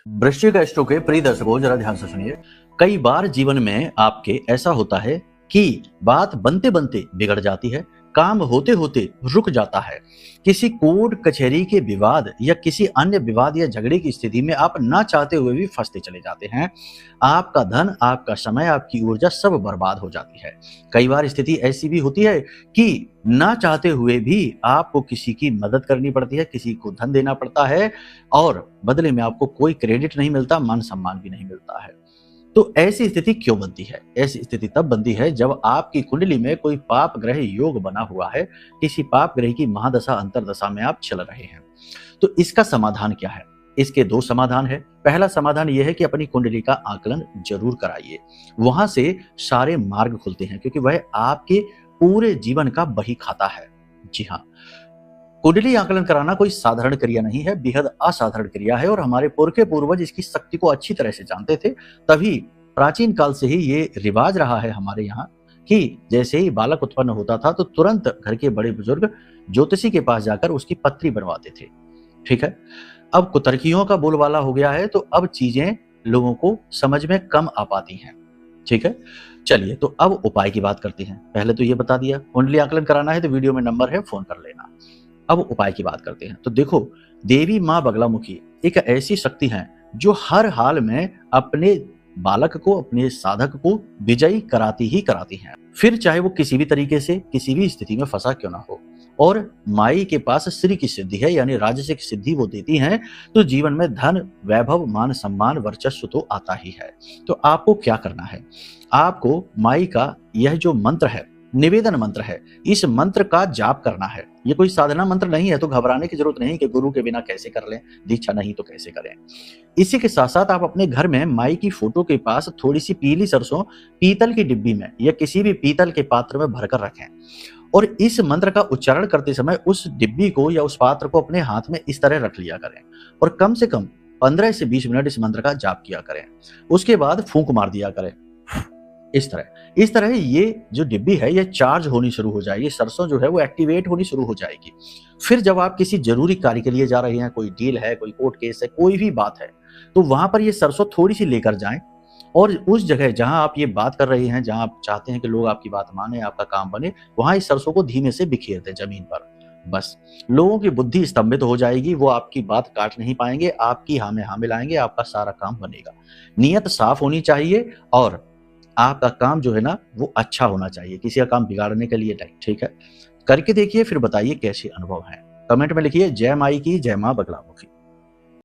वृश्चिक राशि के प्रिय दर्शकों, जरा ध्यान से सुनिए। कई बार जीवन में आपके ऐसा होता है कि बात बनते बनते बिगड़ जाती है, काम होते होते रुक जाता है। किसी कोर्ट कचहरी के विवाद या किसी अन्य विवाद या झगड़े की स्थिति में आप ना चाहते हुए भी फंसते चले जाते हैं। आपका धन, आपका समय, आपकी ऊर्जा सब बर्बाद हो जाती है। कई बार स्थिति ऐसी भी होती है कि ना चाहते हुए भी आपको किसी की मदद करनी पड़ती है, किसी को धन देना पड़ता है और बदले में आपको कोई क्रेडिट नहीं मिलता, मान सम्मान भी नहीं मिलता है। तो ऐसी स्थिति क्यों बनती है? ऐसी स्थिति तब बनती है जब आपकी कुंडली में कोई पाप ग्रह योग बना हुआ है, किसी पाप ग्रह की महादशा अंतरदशा में आप चल रहे हैं। तो इसका समाधान क्या है? इसके दो समाधान है। पहला समाधान यह है कि अपनी कुंडली का आकलन जरूर कराइए। वहां से सारे मार्ग खुलते हैं, क्योंकि वह आपके पूरे जीवन का बही खाता है। जी हाँ, कुंडली आकलन कराना कोई साधारण क्रिया नहीं है, बेहद असाधारण क्रिया है और हमारे पुरखे पूर्वज इसकी शक्ति को अच्छी तरह से जानते थे। तभी प्राचीन काल से ही ये रिवाज रहा है हमारे यहाँ कि जैसे ही बालक उत्पन्न होता था तो तुरंत घर के बड़े बुजुर्ग ज्योतिषी के पास जाकर उसकी पत्री बनवाते थे। ठीक है, अब कुतर्कियों का बोलबाला हो गया है, तो अब चीजें लोगों को समझ में कम आ पाती हैं। ठीक है, चलिए तो अब उपाय की बात करते हैं। पहले तो ये बता दिया, कुंडली आकलन कराना है तो वीडियो में नंबर है, फोन कर लेना। अब उपाय की बात करते हैं। तो देखो, देवी माँ बगलामुखी एक ऐसी शक्ति है जो हर हाल में अपने बालक को, अपने साधक को विजयी कराती ही कराती हैं, फिर चाहे वो किसी भी तरीके से किसी भी स्थिति में फंसा क्यों ना हो। और माई के पास श्री की सिद्धि है, यानी राजसिक सिद्धि वो देती हैं, तो जीवन में धन, वैभव, मान सम्मान, वर्चस्व तो आता ही है। तो आपको क्या करना है? आपको माई का यह जो मंत्र है, निवेदन मंत्र है, इस मंत्र का जाप करना है। ये कोई साधना मंत्र नहीं है, तो घबराने की जरूरत नहीं कि गुरु के बिना कैसे कर लें, दीक्षा नहीं तो कैसे करें। इसी के साथ साथ आप अपने घर में माई की फोटो के पास थोड़ी सी पीली सरसों पीतल की डिब्बी में या किसी भी पीतल के पात्र में भरकर रखें और इस मंत्र का उच्चारण करते समय उस डिब्बी को या उस पात्र को अपने हाथ में इस तरह रख लिया करें और कम से कम 15 से 20 मिनट इस मंत्र का जाप किया करें। उसके बाद फूंक मार दिया करें इस तरह ये जो डिब्बी है ये चार्ज होनी शुरू हो जाएगी, सरसों जो है वो एक्टिवेट होनी शुरू हो जाएगी। फिर जब आप किसी जरूरी कार्य के लिए जा रहे हैं, कोई डील है, कोई कोर्ट केस है, कोई भी बात है, तो वहां पर ये सरसों थोड़ी सी लेकर जाएं और उस जगह जहां आप ये बात कर रहे हैं, जहां आप चाहते हैं कि लोग आपकी बात माने, आपका काम बने, वहां इस सरसों को धीमे से बिखेर दें जमीन पर। बस लोगों की बुद्धि स्तंभित हो जाएगी, वो आपकी बात काट नहीं पाएंगे, आपकी हाँ में हाँ मिलाएंगे, आपका सारा काम बनेगा। नियत साफ होनी चाहिए और आपका काम जो है ना वो अच्छा होना चाहिए, किसी का काम बिगाड़ने के लिए नहीं। ठीक है, करके देखिए, फिर बताइए कैसे अनुभव है। कमेंट में लिखिए जय माई की, जय मां बगलामुखी।